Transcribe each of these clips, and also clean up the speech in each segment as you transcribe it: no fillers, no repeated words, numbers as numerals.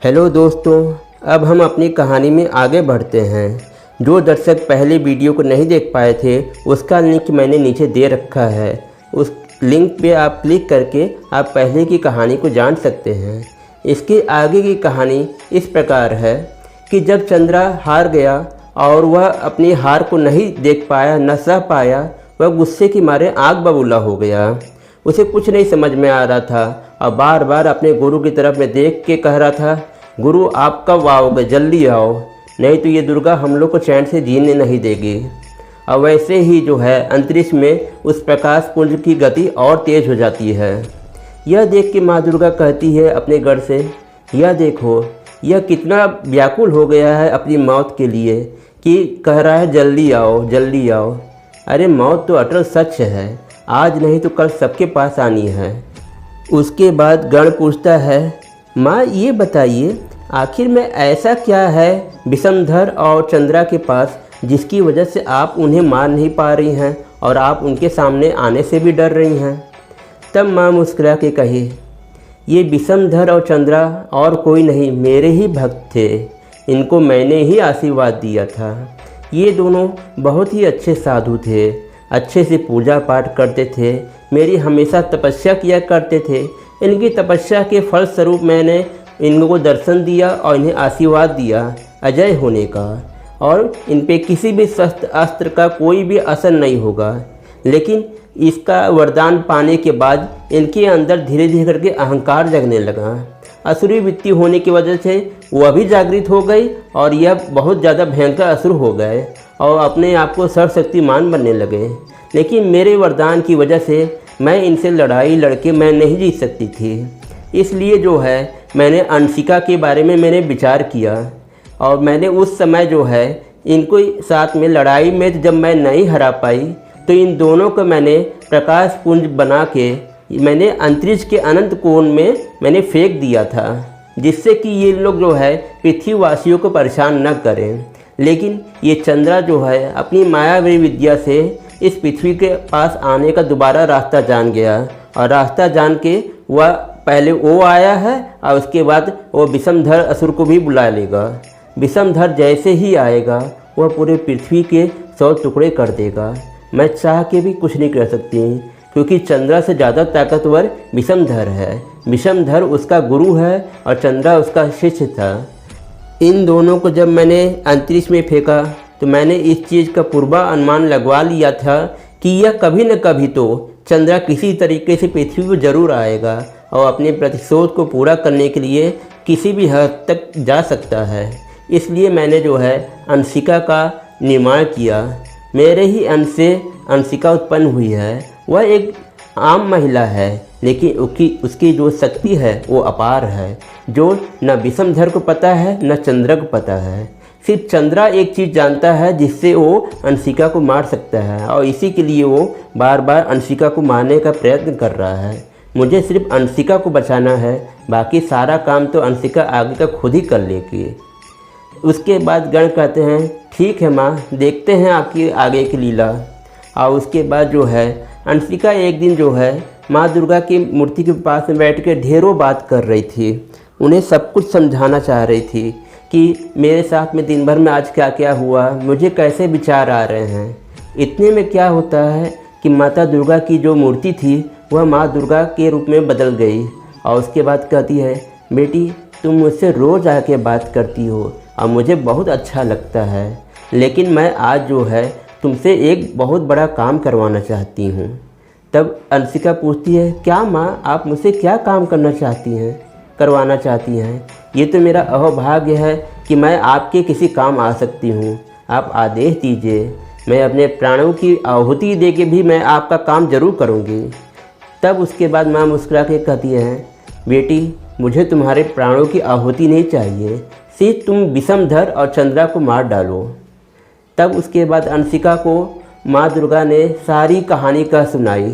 Hello दोस्तों, अब हम अपनी कहानी में आगे बढ़ते हैं। जो दर्शक पहले वीडियो को नहीं देख पाए थे, उसका लिंक मैंने नीचे दे रखा है। उस लिंक पे आप क्लिक करके आप पहले की कहानी को जान सकते हैं। इसके आगे की कहानी इस प्रकार है कि जब चंद्रा हार गया और वह अपनी हार को नहीं देख पाया, न सह पाया, वह गुस्से के मारे आग बबूला हो गया। उसे कुछ नहीं समझ में आ रहा था और बार बार अपने गुरु की तरफ में देख के कह रहा था, गुरु आप कब आओगे, जल्दी आओ, नहीं तो ये दुर्गा हम लोग को चैन से जीने नहीं देगी। और वैसे ही जो है अंतरिक्ष में उस प्रकाश पुंज की गति और तेज हो जाती है। यह देख के माँ दुर्गा कहती है अपने गढ़ से, यह देखो यह कितना व्याकुल हो गया है अपनी मौत के लिए कि कह रहा है जल्दी आओ जल्दी आओ। अरे मौत तो अटल सच है, आज नहीं तो कल सबके पास आनी है। उसके बाद गण पूछता है, माँ ये बताइए आखिर में ऐसा क्या है विषमधर और चंद्रा के पास जिसकी वजह से आप उन्हें मार नहीं पा रही हैं और आप उनके सामने आने से भी डर रही हैं। तब माँ मुस्कुरा के कही, ये विषमधर और चंद्रा और कोई नहीं, मेरे ही भक्त थे, इनको मैंने ही आशीर्वाद दिया था। ये दोनों बहुत ही अच्छे साधु थे, अच्छे से पूजा पाठ करते थे, मेरी हमेशा तपस्या किया करते थे। इनकी तपस्या के फलस्वरूप मैंने इनको दर्शन दिया और इन्हें आशीर्वाद दिया अजय होने का, और इन पे किसी भी शस्त्र अस्त्र का कोई भी असर नहीं होगा। लेकिन इसका वरदान पाने के बाद इनके अंदर धीरे धीरे करके अहंकार जगने लगा। असुरी वृत्ति होने की वजह से वह भी जागृत हो गई और यह बहुत ज़्यादा भयंकर असुर हो गए और अपने आप को सर्वशक्तिमान बनने लगे। लेकिन मेरे वरदान की वजह से मैं इनसे लड़ाई लड़के मैं नहीं जीत सकती थी। इसलिए जो है मैंने अंशिका के बारे में मैंने विचार किया और मैंने उस समय जो है इनको साथ में लड़ाई में जब मैं नहीं हरा पाई तो इन दोनों को मैंने प्रकाश पुंज बना के मैंने अंतरिक्ष के अनंत कोण में मैंने फेंक दिया था, जिससे कि ये लोग जो है पृथ्वीवासियों को परेशान न करें। लेकिन ये चंद्रा जो है अपनी मायावी विद्या से इस पृथ्वी के पास आने का दोबारा रास्ता जान गया और रास्ता जान के वह पहले वो आया है और उसके बाद वो विषमधर असुर को भी बुला लेगा। विषमधर जैसे ही आएगा वह पूरे पृथ्वी के 100 टुकड़े कर देगा। मैं चाह के भी कुछ नहीं कर सकती क्योंकि चंद्रा से ज़्यादा ताकतवर विषमधर है। विषमधर उसका गुरु है और चंद्रा उसका शिष्य था। इन दोनों को जब मैंने अंतरिक्ष में फेंका तो मैंने इस चीज़ का पूर्वानुमान लगवा लिया था कि यह कभी न कभी तो चंद्रा किसी तरीके से पृथ्वी पर जरूर आएगा और अपने प्रतिशोध को पूरा करने के लिए किसी भी हद तक जा सकता है। इसलिए मैंने जो है अंशिका का निर्माण किया। मेरे ही अंश से अंशिका उत्पन्न हुई है। वह एक आम महिला है लेकिन उसकी जो शक्ति है वो अपार है, जो न विषमधर को पता है न चंद्रा को पता है। सिर्फ चंद्रा एक चीज़ जानता है जिससे वो अंशिका को मार सकता है और इसी के लिए वो बार बार अंशिका को मारने का प्रयत्न कर रहा है। मुझे सिर्फ अंशिका को बचाना है, बाकी सारा काम तो अंशिका आगे का खुद ही कर लेगी। उसके बाद गण कहते हैं, ठीक है माँ, देखते हैं आपकी आगे की लीला। और उसके बाद जो है अंशिका एक दिन जो है माँ दुर्गा की मूर्ति के पास में बैठ के ढेरों बात कर रही थी। उन्हें सब कुछ समझाना चाह रही थी कि मेरे साथ में दिन भर में आज क्या क्या हुआ, मुझे कैसे विचार आ रहे हैं। इतने में क्या होता है कि माता दुर्गा की जो मूर्ति थी वह माँ दुर्गा के रूप में बदल गई और उसके बाद कहती है, बेटी तुम मुझसे रोज़ आके बात करती हो और मुझे बहुत अच्छा लगता है, लेकिन मैं आज जो है तुमसे एक बहुत बड़ा काम करवाना चाहती हूँ। तब अंशिका पूछती है, क्या माँ, आप मुझसे क्या काम करवाना चाहती हैं? ये तो मेरा अहोभाग्य है कि मैं आपके किसी काम आ सकती हूँ। आप आदेश दीजिए, मैं अपने प्राणों की आहुति दे के भी मैं आपका काम जरूर करूँगी। तब उसके बाद माँ मुस्कुरा के कहती है, बेटी मुझे तुम्हारे प्राणों की आहुति नहीं चाहिए, सिर्फ तुम विषमधर और चंद्रा को मार डालो। तब उसके बाद अंशिका को माँ दुर्गा ने सारी कहानी कह सुनाई।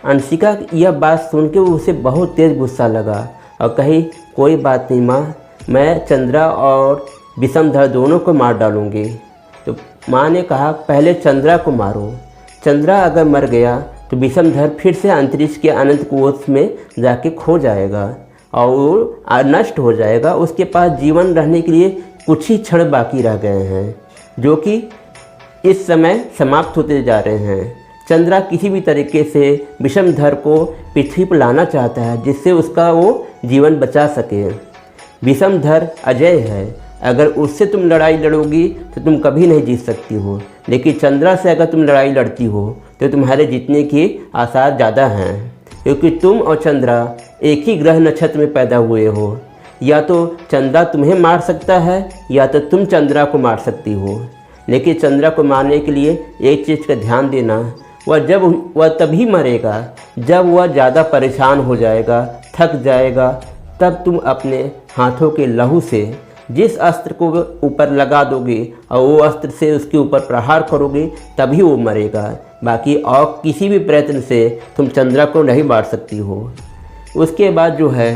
अंशिका यह बात सुन के उसे बहुत तेज़ गुस्सा लगा और कही, कोई बात नहीं माँ, मैं चंद्रा और विषमधर दोनों को मार डालूँगी। तो माँ ने कहा, पहले चंद्रा को मारो, चंद्रा अगर मर गया तो विषमधर फिर से अंतरिक्ष के अनंत कोश में जाके खो जाएगा और वो नष्ट हो जाएगा। उसके पास जीवन रहने के लिए कुछ ही क्षण बाकी रह गए हैं, जो कि इस समय समाप्त होते जा रहे हैं। चंद्रा किसी भी तरीके से विषमधर को पृथ्वी पर लाना चाहता है, जिससे उसका वो जीवन बचा सके। विषमधर अजय है, अगर उससे तुम लड़ाई लड़ोगी तो तुम कभी नहीं जीत सकती हो, लेकिन चंद्रा से अगर तुम लड़ाई लड़ती हो तो तुम्हारे जीतने के आसार ज़्यादा हैं, क्योंकि तुम और चंद्रा एक ही ग्रह नक्षत्र में पैदा हुए हो। या तो चंद्रा तुम्हें मार सकता है या तो तुम चंद्रा को मार सकती हो। लेकिन चंद्रा को मारने के लिए एक चीज़ का ध्यान देना, वह तभी मरेगा जब वह ज़्यादा परेशान हो जाएगा, थक जाएगा। तब तुम अपने हाथों के लहू से जिस अस्त्र को ऊपर लगा दोगे और वो अस्त्र से उसके ऊपर प्रहार करोगे, तभी वो मरेगा। बाकी और किसी भी प्रयत्न से तुम चंद्रा को नहीं मार सकती हो। उसके बाद जो है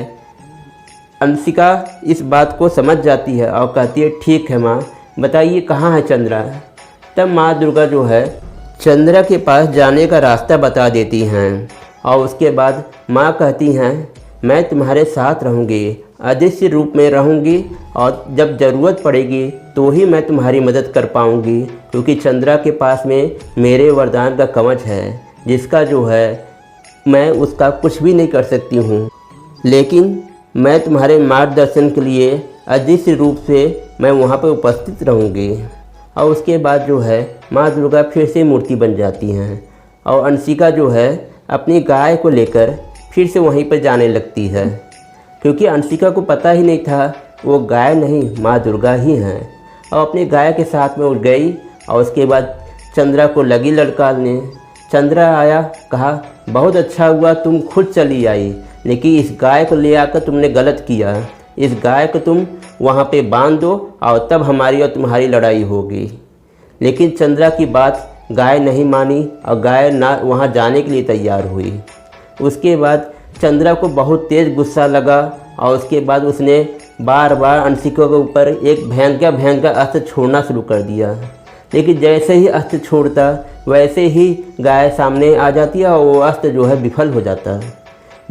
अंशिका इस बात को समझ जाती है और कहती है, ठीक है माँ, बताइए कहाँ है चंद्रा। तब माँ दुर्गा जो है चंद्रा के पास जाने का रास्ता बता देती हैं और उसके बाद माँ कहती हैं, मैं तुम्हारे साथ रहूँगी, अदृश्य रूप में रहूँगी और जब ज़रूरत पड़ेगी तो ही मैं तुम्हारी मदद कर पाऊँगी, क्योंकि चंद्रा के पास में मेरे वरदान का कवच है, जिसका जो है मैं उसका कुछ भी नहीं कर सकती हूँ। लेकिन मैं तुम्हारे मार्गदर्शन के लिए अदृश्य रूप से मैं वहाँ पर उपस्थित रहूँगी। और उसके बाद जो है माँ दुर्गा फिर से मूर्ति बन जाती हैं और अंशिका जो है अपनी गाय को लेकर फिर से वहीं पर जाने लगती है, क्योंकि अंशिका को पता ही नहीं था वो गाय नहीं माँ दुर्गा ही हैं। और अपनी गाय के साथ में उठ गई और उसके बाद चंद्रा को लगी लड़काने। चंद्रा आया, कहा, बहुत अच्छा हुआ तुम खुद चली आई, लेकिन इस गाय को ले आकर तुमने गलत किया। इस गाय को तुम वहाँ पे बांध दो और तब हमारी और तुम्हारी लड़ाई होगी। लेकिन चंद्रा की बात गाय नहीं मानी और गाय ना वहाँ जाने के लिए तैयार हुई। उसके बाद चंद्रा को बहुत तेज़ गुस्सा लगा और उसके बाद उसने बार बार अंशिका के ऊपर एक भयंकर अस्त्र छोड़ना शुरू कर दिया। लेकिन जैसे ही अस्त्र छोड़ता वैसे ही गाय सामने आ जाती है और वो अस्त्र जो है विफल हो जाता।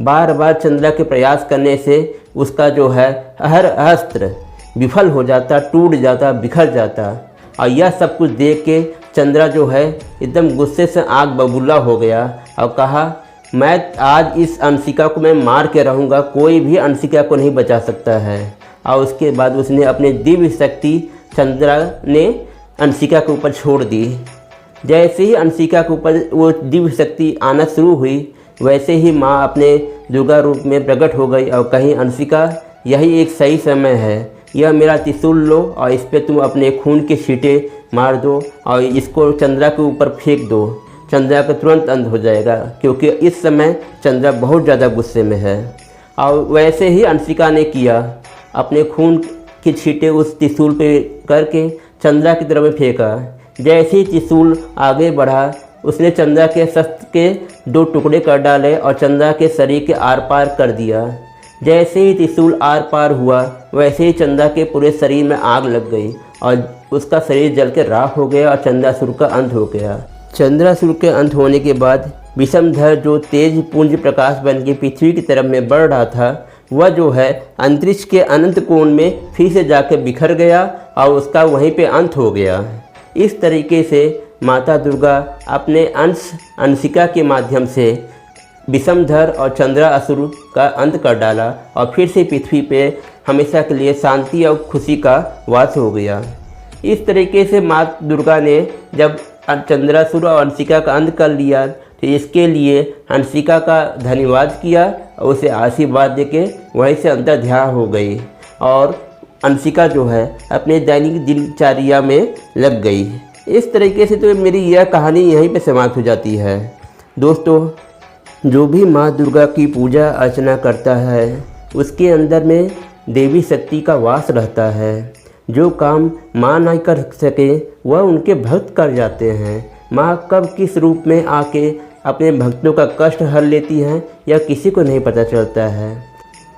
बार बार चंद्रा के प्रयास करने से उसका जो है हर अस्त्र विफल हो जाता, टूट जाता, बिखर जाता। और यह सब कुछ देख के चंद्रा जो है एकदम गुस्से से आग बबूला हो गया और कहा, मैं आज इस अंशिका को मैं मार के रहूँगा, कोई भी अंशिका को नहीं बचा सकता है। और उसके बाद उसने अपनी दिव्य शक्ति चंद्रा ने अंशिका के ऊपर छोड़ दी। जैसे ही अंशिका के ऊपर वो दिव्य शक्ति आना शुरू हुई, वैसे ही माँ अपने दुर्गा रूप में प्रकट हो गई और कहीं, अंशिका यही एक सही समय है, यह मेरा त्रिशूल लो और इस पर तुम अपने खून के छींटे मार दो और इसको चंद्रा के ऊपर फेंक दो। चंद्रा का तुरंत अंत हो जाएगा, क्योंकि इस समय चंद्रा बहुत ज़्यादा गुस्से में है। और वैसे ही अंशिका ने किया, अपने खून के छींटे उस त्रिशूल पे करके चंद्रा की तरफ फेंका। जैसे ही त्रिशूल आगे बढ़ा, उसने चंद्रा के शस्त्र के 2 टुकड़े कर डाले और चंद्रा के शरीर के आर पार कर दिया। जैसे ही त्रिशूल आर पार हुआ, वैसे ही चंद्रा के पूरे शरीर में आग लग गई और उसका शरीर जल के राख हो गया और चंद्रासुर का अंत हो गया। चंद्रासुर के अंत होने के बाद विषमधर जो तेज पुंज प्रकाश बन के पृथ्वी की तरफ में बढ़ रहा था, वह जो है अंतरिक्ष के अनंत कोण में फिर से जाकर बिखर गया और उसका वहीं पे अंत हो गया। इस तरीके से माता दुर्गा अपने अंश अंशिका के माध्यम से विषमधर और चंद्रासुर का अंत कर डाला और फिर से पृथ्वी पे हमेशा के लिए शांति और खुशी का वास हो गया। इस तरीके से माँ दुर्गा ने जब चंद्रासुर और अंशिका का अंत कर लिया, तो इसके लिए अंशिका का धन्यवाद किया और उसे आशीर्वाद देके वहीं से अंतर्ध्यान हो गई और अंशिका जो है अपने दैनिक दिनचर्या में लग गई। इस तरीके से तो मेरी यह कहानी यहीं पे समाप्त हो जाती है। दोस्तों, जो भी माँ दुर्गा की पूजा अर्चना करता है, उसके अंदर में देवी शक्ति का वास रहता है। जो काम माँ नहीं कर सके वह उनके भक्त कर जाते हैं। माँ कब किस रूप में आके अपने भक्तों का कष्ट हर लेती हैं, यह किसी को नहीं पता चलता है।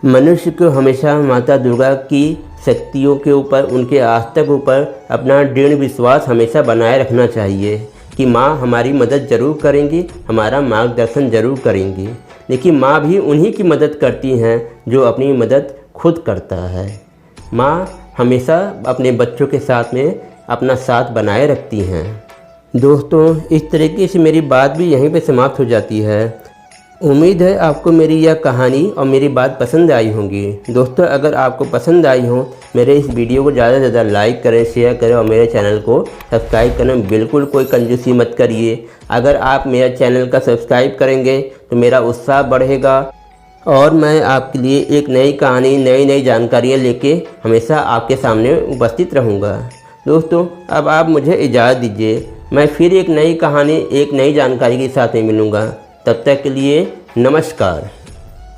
मनुष्य को हमेशा माता दुर्गा की शक्तियों के ऊपर, उनके आस्था के ऊपर अपना दृढ़ विश्वास हमेशा बनाए रखना चाहिए कि माँ हमारी मदद ज़रूर करेंगी, हमारा मार्गदर्शन ज़रूर करेंगी। लेकिन माँ भी उन्हीं की मदद करती हैं जो अपनी मदद खुद करता है। माँ हमेशा अपने बच्चों के साथ में अपना साथ बनाए रखती हैं। दोस्तों, इस तरीके से मेरी बात भी यहीं पे समाप्त हो जाती है। उम्मीद है आपको मेरी यह कहानी और मेरी बात पसंद आई होंगी। दोस्तों, अगर आपको पसंद आई हो मेरे इस वीडियो को ज़्यादा से ज़्यादा लाइक करें, शेयर करें और मेरे चैनल को सब्सक्राइब करें। बिल्कुल कोई कंजूसी मत करिए। अगर आप मेरे चैनल का सब्सक्राइब करेंगे तो मेरा उत्साह बढ़ेगा और मैं आपके लिए एक नई कहानी, नई जानकारियाँ लेके हमेशा आपके सामने उपस्थित रहूँगा। दोस्तों, अब आप मुझे इजाज़त दीजिए। मैं फिर एक नई कहानी, एक नई जानकारी के साथ में मिलूँगा। तब तक के लिए नमस्कार।